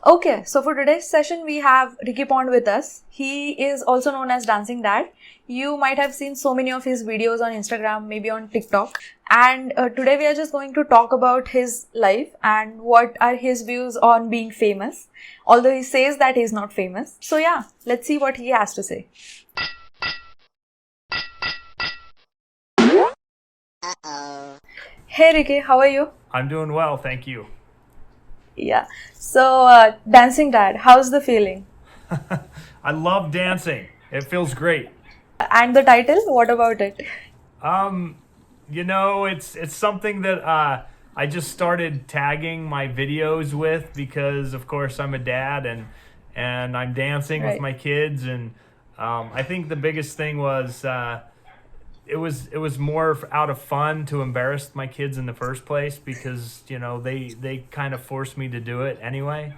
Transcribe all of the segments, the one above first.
Okay, so for today's session, we have Ricky Pond with us. He is also known as Dancing Dad. You might have seen so many of his videos on Instagram, maybe on TikTok. And today we are just going to talk about his life and what are his views on being famous. Although he says that he's not famous. So yeah, let's see what he has to say. Hey Ricky, how are you? I'm doing well, thank you. Yeah. So, Dancing Dad, how's the feeling? I love dancing. It feels great. And the title, what about it? It's something that I just started tagging my videos with because, of course, I'm a dad and I'm dancing with my kids, and I think the biggest thing was it was more out of fun to embarrass my kids in the first place because they kind of forced me to do it anyway.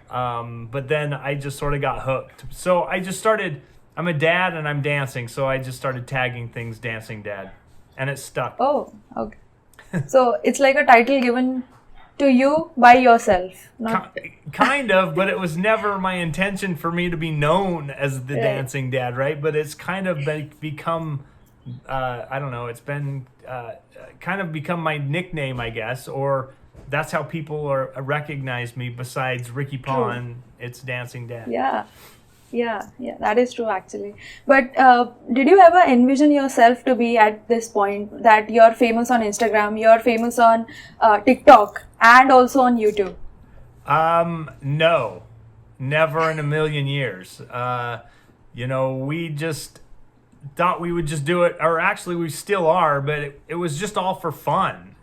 But then I just sort of got hooked. So I just started. I'm a dad and I'm dancing, so I just started tagging things "Dancing Dad," and it stuck. Oh, okay. So it's like a title given to you by yourself, not kind of, but it was never my intention for me to be known as the Dancing Dad, right? But it's kind of become. I don't know, it's been kind of become my nickname, I guess, or that's how people recognize me besides Ricky Pond. It's Dancing Dad. Yeah, that is true actually. But did you ever envision yourself to be at this point that you're famous on Instagram, you're famous on TikTok and also on YouTube? No, never in a million years. We just thought we would just do it, or actually we still are, but it was just all for fun.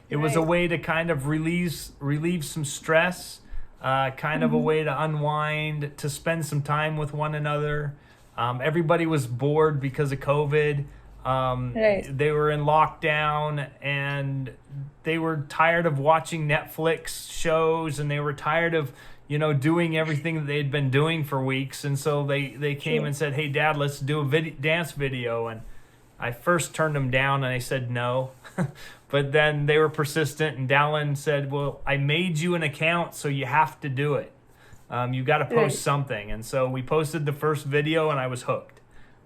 It was a way to kind of relieve some stress, kind of a way to unwind, to spend some time with one another. Everybody was bored because of COVID. They were in lockdown and they were tired of watching Netflix shows, and they were tired of doing everything that they'd been doing for weeks. And so they came and said, "Hey, Dad, let's do a dance video." And I first turned them down and I said no. But then they were persistent, and Dallin said, "Well, I made you an account, so you have to do it. You got to post something." And so we posted the first video and I was hooked.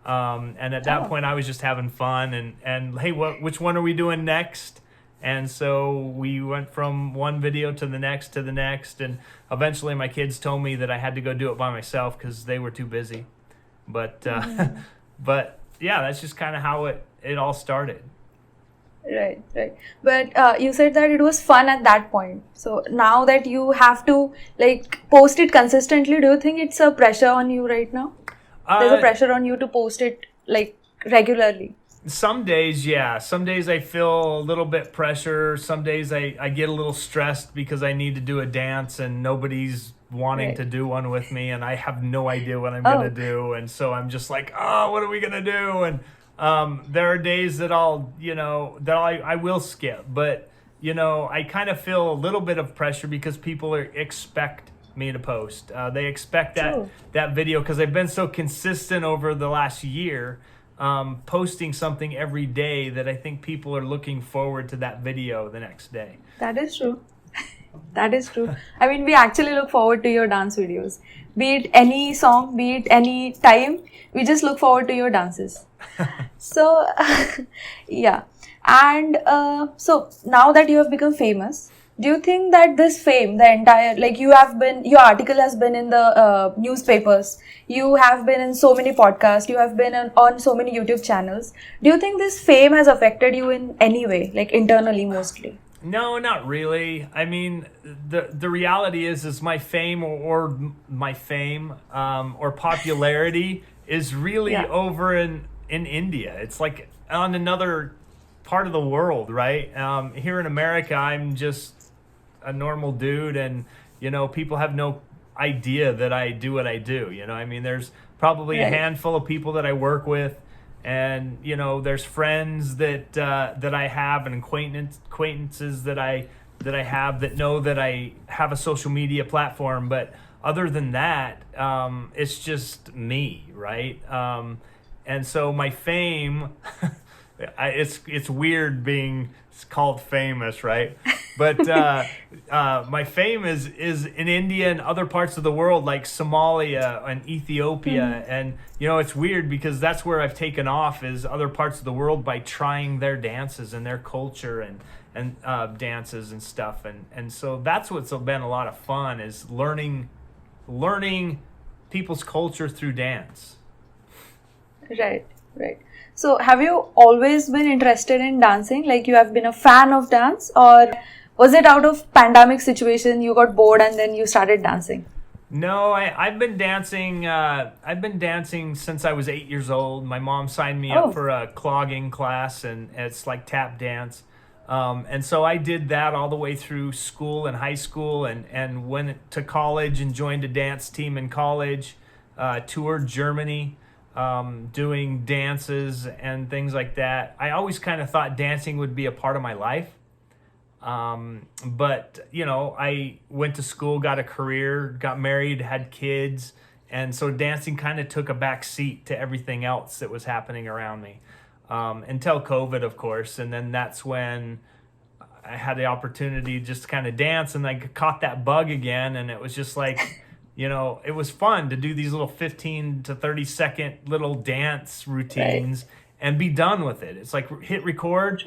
And at that point I was just having fun and hey, which one are we doing next? And so we went from one video to the next, and eventually my kids told me that I had to go do it by myself because they were too busy. But but yeah, that's just kind of how it all started. Right. But you said that it was fun at that point. So now that you have to post it consistently, do you think it's a pressure on you right now? There's a pressure on you to post it regularly. Some days, yeah. Some days I feel a little bit pressure. Some days I get a little stressed because I need to do a dance and nobody's wanting to do one with me, and I have no idea what I'm going to do. And so I'm just like, oh, what are we going to do? And there are days that I will skip. But, I kind of feel a little bit of pressure because people expect me to post. They expect that video because I've been so consistent over the last year. Posting something every day that I think people are looking forward to that video the next day. That is true. That is true. I mean, we actually look forward to your dance videos. Be it any song, be it any time, we just look forward to your dances. So, yeah. And so now that you have become famous, do you think that this fame, the entire, your article has been in the newspapers, you have been in so many podcasts, you have been on so many YouTube channels. Do you think this fame has affected you in any way, internally mostly? No, not really. I mean, the reality is my fame or popularity is really over in India. It's like on another part of the world, right? Here in America, I'm just a normal dude, and people have no idea that I do what I do. I mean, there's probably a handful of people that I work with, and there's friends that I have, and acquaintances that I have that know that I have a social media platform. But other than that, it's just me, right? And so my fame, it's weird being It's called famous, right? But my fame is in India and other parts of the world, like Somalia and Ethiopia. And, you know, it's weird because that's where I've taken off, is other parts of the world, by trying their dances and their culture and dances and stuff. And so that's what's been a lot of fun, is learning people's culture through dance. Right, right. So have you always been interested in dancing? Like, you have been a fan of dance, or was it out of pandemic situation you got bored and then you started dancing? No, I've been dancing. I've been dancing since I was 8 years old. My mom signed me up for a clogging class, and it's like tap dance. And so I did that all the way through school and high school, and went to college and joined a dance team in college, toured Germany, doing dances and things like that. I always kind of thought dancing would be a part of my life. But, you know, I went to school, got a career, got married, had kids. And so dancing kind of took a back seat to everything else that was happening around me. Until COVID, of course. And then that's when I had the opportunity just to kind of dance, and I caught that bug again. And it was just like, you know, it was fun to do these little 15 to 30-second little dance routines and be done with it. It's like hit record,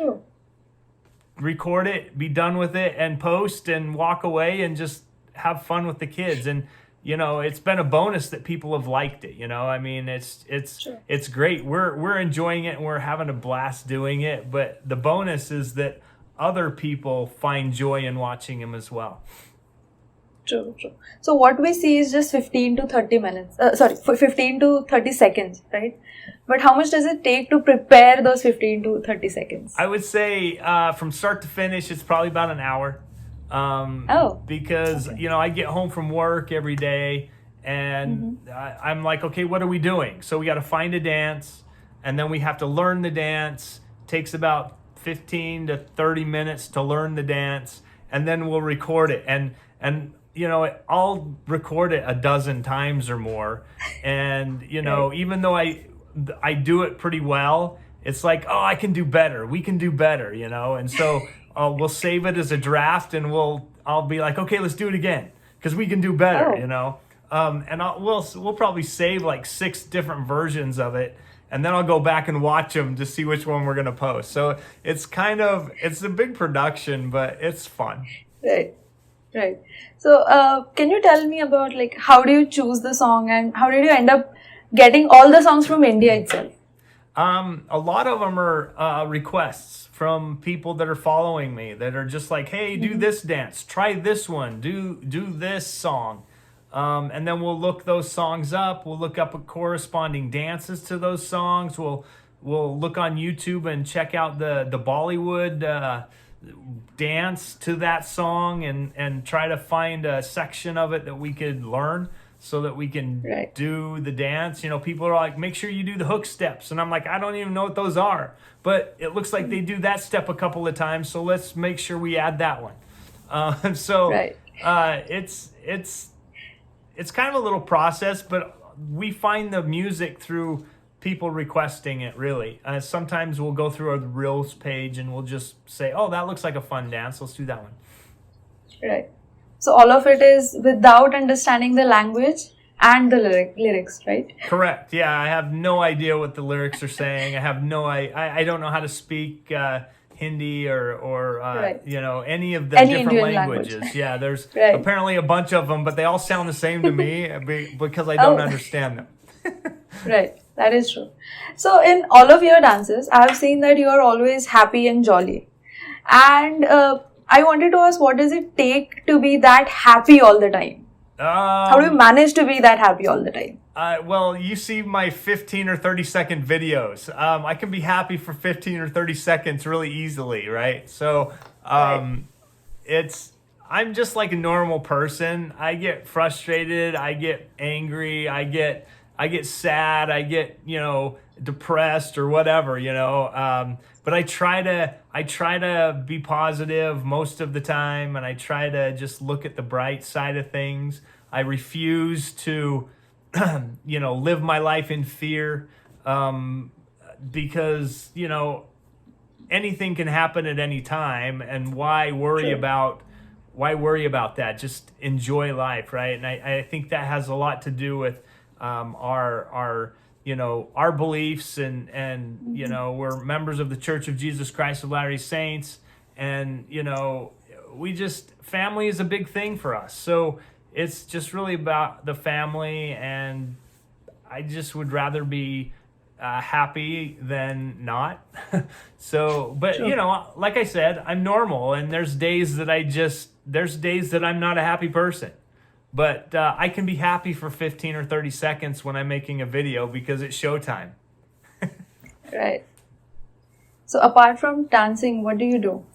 record it, be done with it, and post and walk away and just have fun with the kids. And, you know, it's been a bonus that people have liked it. You know, I mean, it's great. We're enjoying it and we're having a blast doing it. But the bonus is that other people find joy in watching them as well. True. So what we see is just 15 to 30 minutes. 15 to 30 seconds, right? But how much does it take to prepare those 15 to 30 seconds? I would say from start to finish, it's probably about an hour. Because, you know, I get home from work every day, and I'm like, okay, what are we doing? So we got to find a dance, and then we have to learn the dance. It takes about 15 to 30 minutes to learn the dance, and then we'll record it. And you know, I'll record it a dozen times or more. And, you know, even though I do it pretty well, it's like, oh, I can do better. We can do better, you know? And so we'll save it as a draft, and I'll be like, okay, let's do it again, because we can do better, you know? And we'll probably save like 6 different versions of it, and then I'll go back and watch them to see which one we're going to post. So it's a big production, but it's fun. Right. So can you tell me about, like, how do you choose the song, and how did you end up getting all the songs from India itself? A lot of them are requests from people that are following me, that are just like, hey, do this dance, try this one, do this song. And then we'll look those songs up. We'll look up corresponding dances to those songs. We'll look on YouTube and check out the Bollywood dance to that song, and try to find a section of it that we could learn, so that we can do the dance. You know, people are like, make sure you do the hook steps. And I'm like, I don't even know what those are. But it looks like they do that step a couple of times, so let's make sure we add that one. It's kind of a little process, but we find the music through people requesting it, really. Sometimes we'll go through our Reels page and we'll just say, oh, that looks like a fun dance, let's do that one. Right. So all of it is without understanding the language and the lyrics, right? Correct. Yeah, I have no idea what the lyrics are saying. I don't know how to speak Hindi or you know, any of the different Indian languages. Language. Yeah, there's apparently a bunch of them, but they all sound the same to me because I don't understand them. Right. That is true. So in all of your dances, I have seen that you are always happy and jolly. And I wanted to ask, what does it take to be that happy all the time? How do you manage to be that happy all the time? Well, you see my 15 or 30 second videos. I can be happy for 15 or 30 seconds really easily, right? So I'm just like a normal person. I get frustrated, I get angry, I get sad, I get, you know, depressed or whatever, you know. But I try to be positive most of the time, and I try to just look at the bright side of things. I refuse to, you know, live my life in fear, because, you know, anything can happen at any time, and why worry about that? Just enjoy life, right? And I think that has a lot to do with our our beliefs, and we're members of the Church of Jesus Christ of Latter-day Saints, and family is a big thing for us. So it's just really about the family, and I just would rather be happy than not. So, but True. like I said, I'm normal, and there's days that I'm not a happy person. But I can be happy for 15 or 30 seconds when I'm making a video because it's showtime. Right. So apart from dancing, what do you do?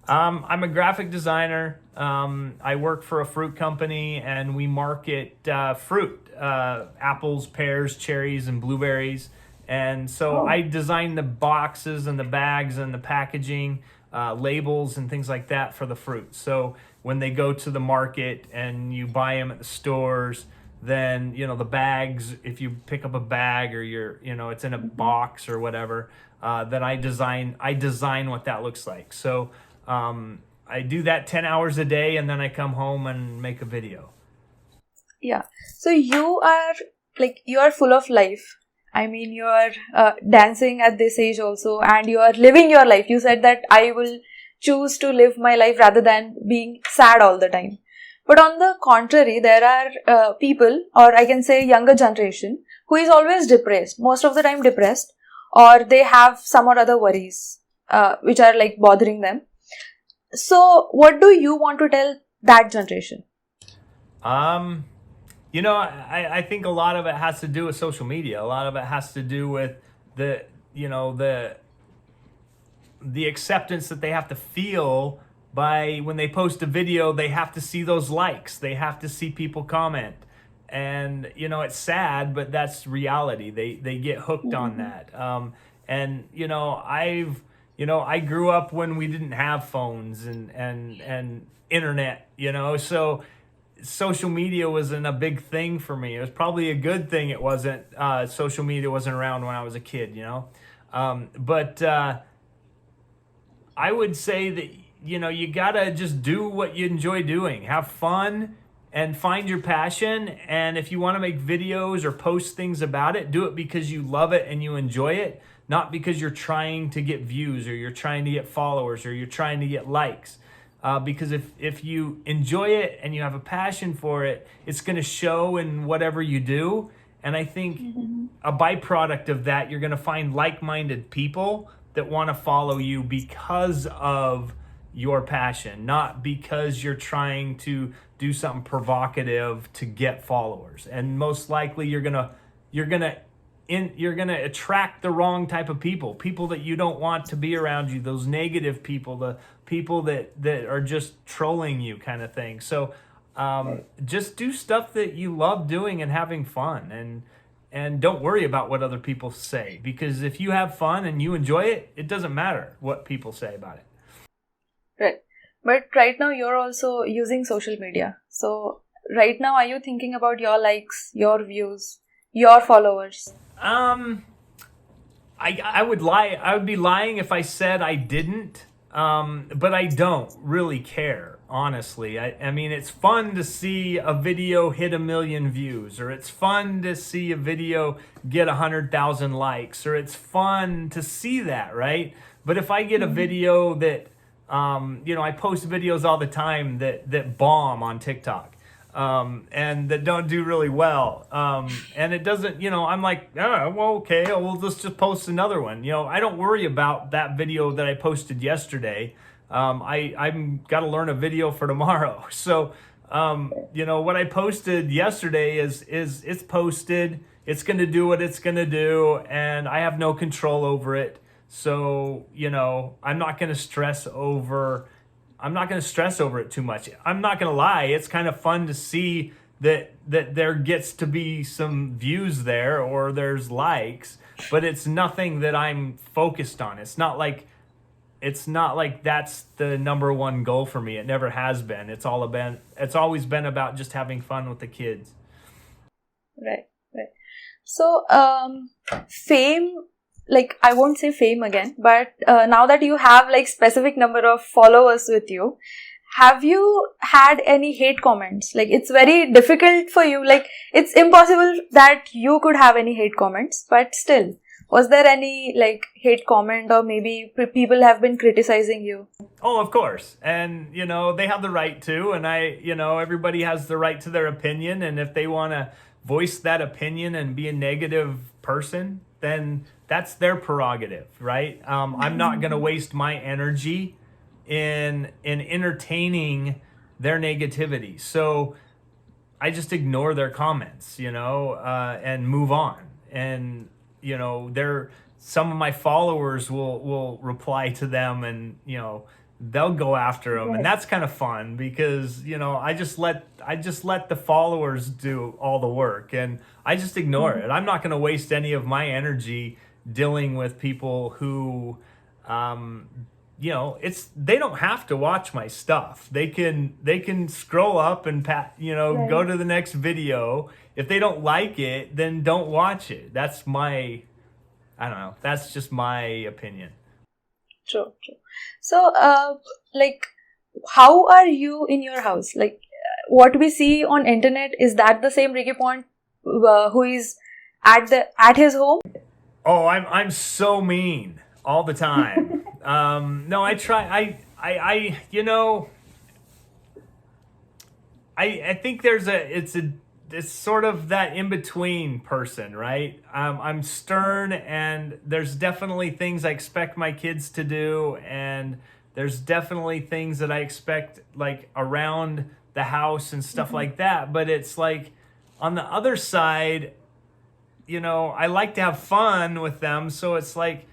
I'm a graphic designer. I work for a fruit company, and we market fruit, apples, pears, cherries, and blueberries. And so Oh, I design the boxes and the bags and the packaging, labels and things like that for the fruit. So when they go to the market and you buy them at the stores, then the bags, if you pick up a bag, or it's in a box or whatever, then I design what that looks like. So I do that 10 hours a day, and then I come home and make a video. yeah. So you are full of life. I mean, you are dancing at this age also, and you are living your life. You said that I will choose to live my life rather than being sad all the time. But on the contrary, there are people, or I can say younger generation, who is always depressed, most of the time depressed, or they have some or other worries which are like bothering them. So, what do you want to tell that generation? Um, I think a lot of it has to do with social media. A lot of it has to do with the, the acceptance that they have to feel by when they post a video. They have to see those likes. They have to see people comment. And, it's sad, but that's reality. They get hooked on that. And, I grew up when we didn't have phones and internet, so social media wasn't a big thing for me. It was probably a good thing it wasn't, social media wasn't around when I was a kid, but I would say that, you gotta just do what you enjoy doing. Have fun and find your passion. And if you want to make videos or post things about it, do it because you love it and you enjoy it, not because you're trying to get views, or you're trying to get followers, or you're trying to get likes. Because if you enjoy it and you have a passion for it, it's going to show in whatever you do. And I think a byproduct of that, you're going to find like-minded people that want to follow you because of your passion, not because you're trying to do something provocative to get followers. And most likely you're going to attract the wrong type of people that you don't want to be around you, those negative people, the people that are just trolling you, kind of thing. So just do stuff that you love doing and having fun, and don't worry about what other people say, because if you have fun and you enjoy it, it doesn't matter what people say about it. Right. But right now you're also using social media. So right now, are you thinking about your likes, your views, your followers? I would lie. I would be lying if I said I didn't. But I don't really care, honestly. I mean, it's fun to see a video hit 1 million views, or it's fun to see a video get 100,000 likes, or it's fun to see that, right? But if I get a video that, I post videos all the time that bomb on TikTok, and that don't do really well. And it doesn't, I'm like, oh, well, okay, well, let's just post another one. I don't worry about that video that I posted yesterday. I'm got to learn a video for tomorrow. So, what I posted yesterday is it's posted. It's going to do what it's going to do, and I have no control over it. So, I'm not going to stress over it too much. I'm not going to lie. It's kind of fun to see that there gets to be some views there, or there's likes, but it's nothing that I'm focused on. It's not like that's the number one goal for me. It never has been. It's always been about just having fun with the kids. Right, right. So, fame like, I won't say fame again, but now that you have like specific number of followers with you, have you had any hate comments? Like, it's very difficult for you. Like, it's impossible that you could have any hate comments, but still, was there any like hate comment, or maybe people have been criticizing you? Oh, of course. And, they have the right to, and everybody has the right to their opinion. And if they want to voice that opinion and be a negative person, then that's their prerogative, right? I'm not going to waste my energy in entertaining their negativity. So I just ignore their comments, and move on. And, some of my followers will reply to them, and, they'll go after them. And that's kind of fun because, I just let the followers do all the work, and I just ignore it. I'm not going to waste any of my energy dealing with people who, they don't have to watch my stuff. They can scroll up and go to the next video. If they don't like it, then don't watch it. That's that's just my opinion. True. So, like, how are you in your house? Like, what we see on internet, is that the same Ricky Pond who is at his home? Oh, I'm so mean all the time. No, I try. I think it's sort of that in between person, right? I'm stern, and there's definitely things I expect my kids to do, and there's definitely things that I expect like around the house and stuff like that. But it's like on the other side, I like to have fun with them, so it's like,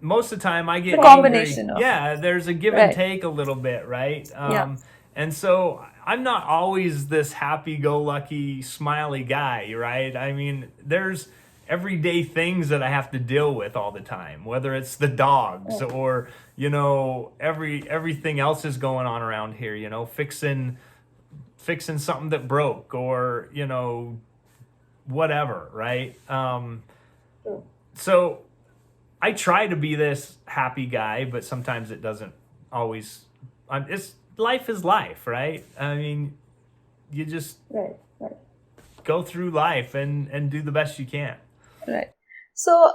most of the time I get a combination angry. There's a give and take a little bit, right? And so I'm not always this happy-go-lucky, smiley guy, right? I mean, there's everyday things that I have to deal with all the time, whether it's the dogs or, everything else is going on around here, fixing something that broke, or, whatever, right? So I try to be this happy guy, but sometimes it doesn't always. Life is life, right? I mean, you just go through life and do the best you can. Right. So,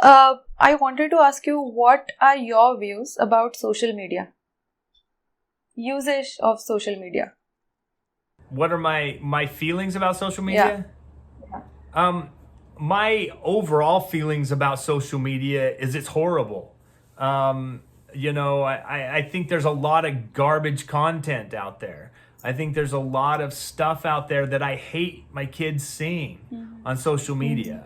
I wanted to ask you, what are your views about social media? Usage of social media. What are my feelings about social media? My overall feelings about social media is it's horrible. I think there's a lot of garbage content out there. I think there's a lot of stuff out there that I hate my kids seeing on social media.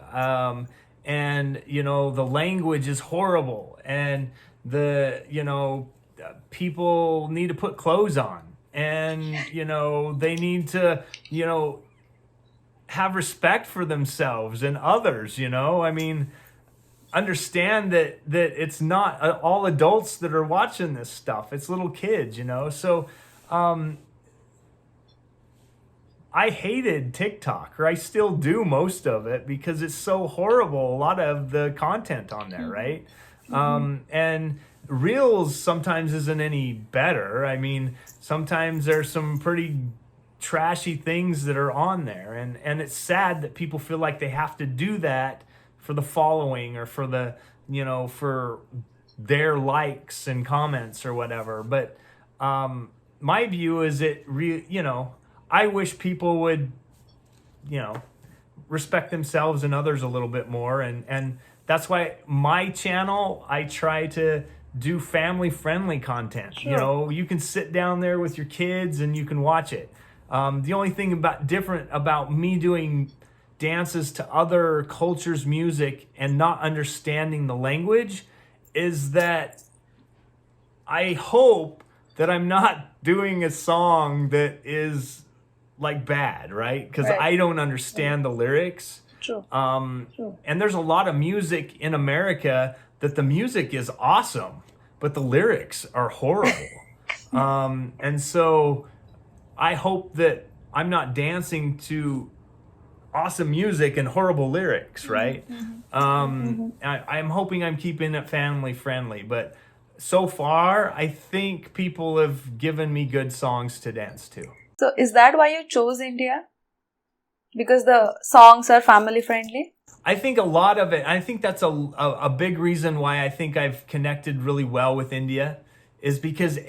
And, the language is horrible. And people need to put clothes on. And, they need to, have respect for themselves and others, I mean, understand that it's not all adults that are watching this stuff. It's little kids, So I hated TikTok, or I still do most of it, because it's so horrible, a lot of the content on there, right? And Reels sometimes isn't any better. I mean, sometimes there's some pretty trashy things that are on there, and it's sad that people feel like they have to do that for the following, or for the for their likes and comments or whatever. But my view is I wish people would respect themselves and others a little bit more, and that's why my channel, I try to do family friendly content. You can sit down there with your kids and you can watch it. The only thing different about me doing dances to other cultures' music and not understanding the language is that I hope that I'm not doing a song that is like bad, right? Because I don't understand the lyrics. And there's a lot of music in America that the music is awesome, but the lyrics are horrible. And so I hope that I'm not dancing to awesome music and horrible lyrics, right? I'm hoping I'm keeping it family friendly, but so far, I think people have given me good songs to dance to. So is that why you chose India? Because the songs are family friendly? I think a lot of it, I think that's a big reason why I think I've connected really well with India, is because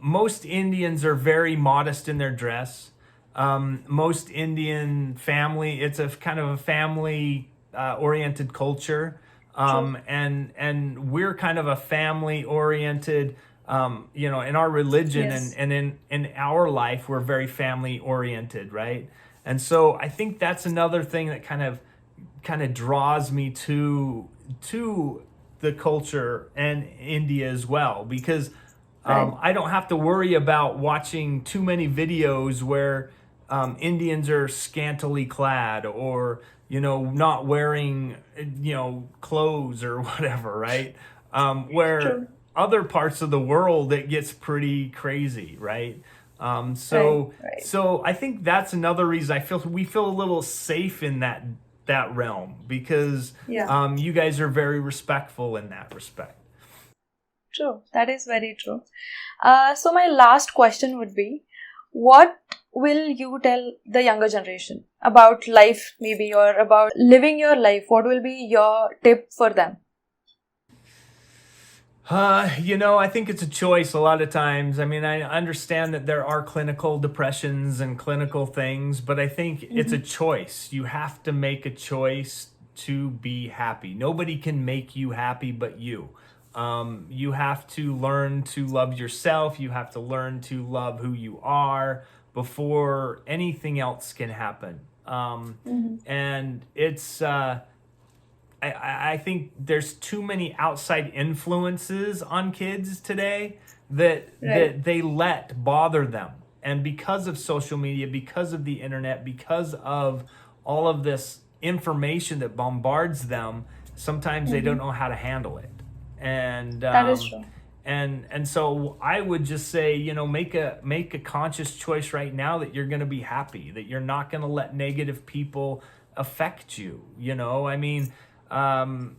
most Indians are very modest in their dress. Most Indian family, it's a kind of a family oriented culture. And we're kind of a family oriented, in our religion. Yes. And in our life, we're very family oriented, right? And so I think that's another thing that kind of draws me to the culture and India as well, because I don't have to worry about watching too many videos where Indians are scantily clad, or not wearing clothes or whatever, right? Where True. other parts of the world it gets pretty crazy, right? So I think that's another reason we feel a little safe in that realm, because Yeah. you guys are very respectful in that respect. True. That is very true. So my last question would be, what will you tell the younger generation about life, maybe, or about living your life? What will be your tip for them? I think it's a choice a lot of times. I mean, I understand that there are clinical depressions and clinical things, but I think it's a choice. You have to make a choice to be happy. Nobody can make you happy but you. You have to learn to love yourself. You have to learn to love who you are before anything else can happen. And it's... I think there's too many outside influences on kids today that they let bother them. And because of social media, because of the internet, because of all of this information that bombards them, sometimes they don't know how to handle it. And That is true. and so I would just say, make a conscious choice right now that you're going to be happy, that you're not going to let negative people affect you. I mean,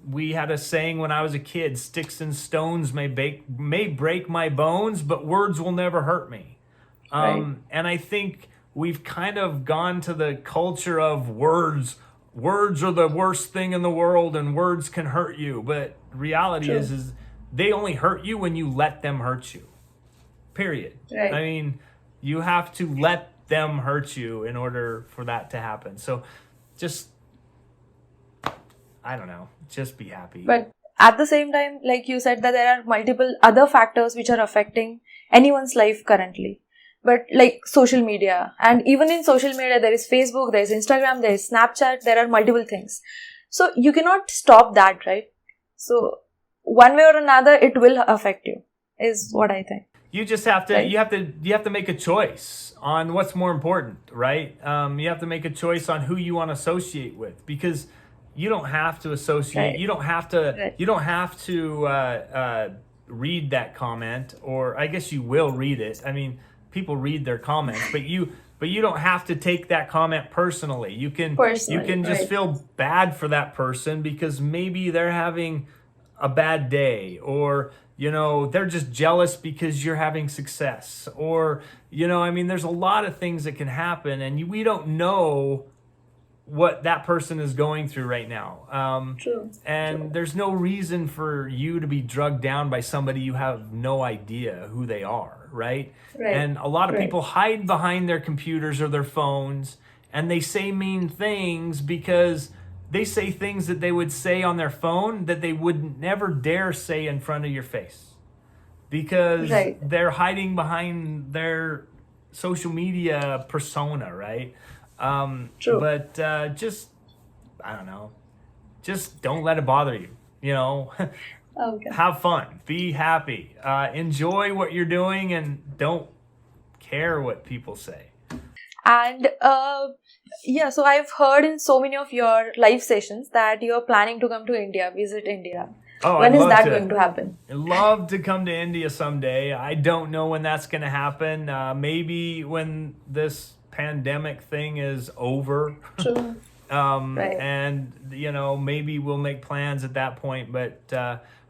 we had a saying when I was a kid: sticks and stones may break my bones, but words will never hurt me. And I think we've kind of gone to the culture of words. Words are the worst thing in the world, and words can hurt you. But reality is they only hurt you when you let them hurt you. Period. Right. I mean, you have to let them hurt you in order for that to happen. So just, I don't know, just be happy. But at the same time, like you said, that there are multiple other factors which are affecting anyone's life currently. But like social media, and even in social media, there is Facebook, there is Instagram, there is Snapchat, there are multiple things. So you cannot stop that, right? So one way or another, it will affect you, is what I think. You just have to, you have to make a choice on what's more important, right? You have to make a choice on who you want to associate with, because you don't have to associate. You don't have to. You don't have to read that comment, or I guess you will read it. I mean, people read their comments, but you don't have to take that comment personally. You can just feel bad for that person because maybe they're having a bad day, or they're just jealous because you're having success, or I mean, there's a lot of things that can happen, and we don't know what that person is going through right now. True. And there's no reason for you to be drugged down by somebody you have no idea who they are, right? And a lot of people hide behind their computers or their phones, and they say mean things because they say things that they would say on their phone that they would never dare say in front of your face, because they're hiding behind their social media persona, right? True. But just, I don't know, just don't let it bother you, Okay. Have fun, be happy, enjoy what you're doing, and don't care what people say. And so I've heard in so many of your live sessions that you're planning to come to India, visit India. Oh, when is that going to happen? I'd love to come to India someday. I don't know when that's going to happen. Maybe when this pandemic thing is over. True. Right. And maybe we'll make plans at that point, but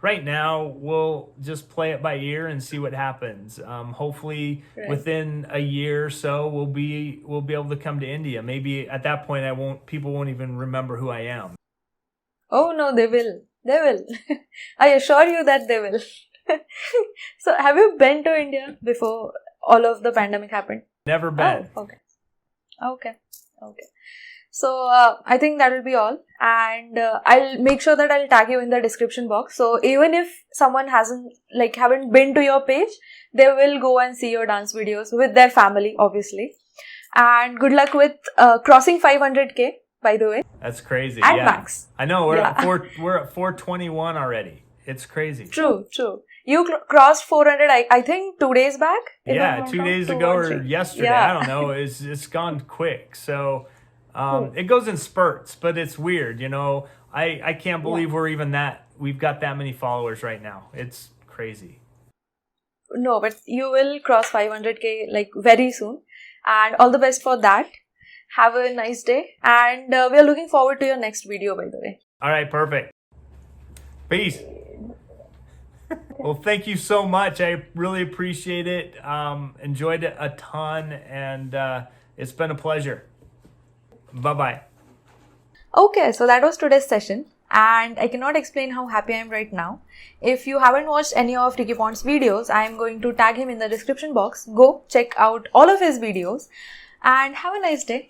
right now we'll just play it by ear and see what happens. Hopefully Right. within a year or so we'll be able to come to India. Maybe at that point people won't even remember who I am. Oh no, they will. They will. I assure you that they will. So, have you been to India before all of the pandemic happened? Never been. Oh, okay. Okay. Okay. So, I think that will be all. And I'll make sure that I'll tag you in the description box. So, even if someone haven't been to your page, they will go and see your dance videos with their family, obviously. And good luck with crossing 500K, by the way. That's crazy. And yeah. Max. I know we're at 421 already. It's crazy. True. You crossed 400, I think, 2 days back? If I'm Yeah, not 2 wrong, days 2 ago or 3. yesterday. Yeah. I don't know. It's gone quick. So it goes in spurts, but it's weird. I can't believe we've got that many followers right now. It's crazy. No, but you will cross 500K very soon. And all the best for that. Have a nice day. And we are looking forward to your next video, by the way. All right, perfect. Peace. Well, thank you so much. I really appreciate it. Enjoyed it a ton, and it's been a pleasure. Bye-bye. Okay, so that was today's session. And I cannot explain how happy I am right now. If you haven't watched any of Ricky Pond's videos, I am going to tag him in the description box. Go check out all of his videos. And have a nice day.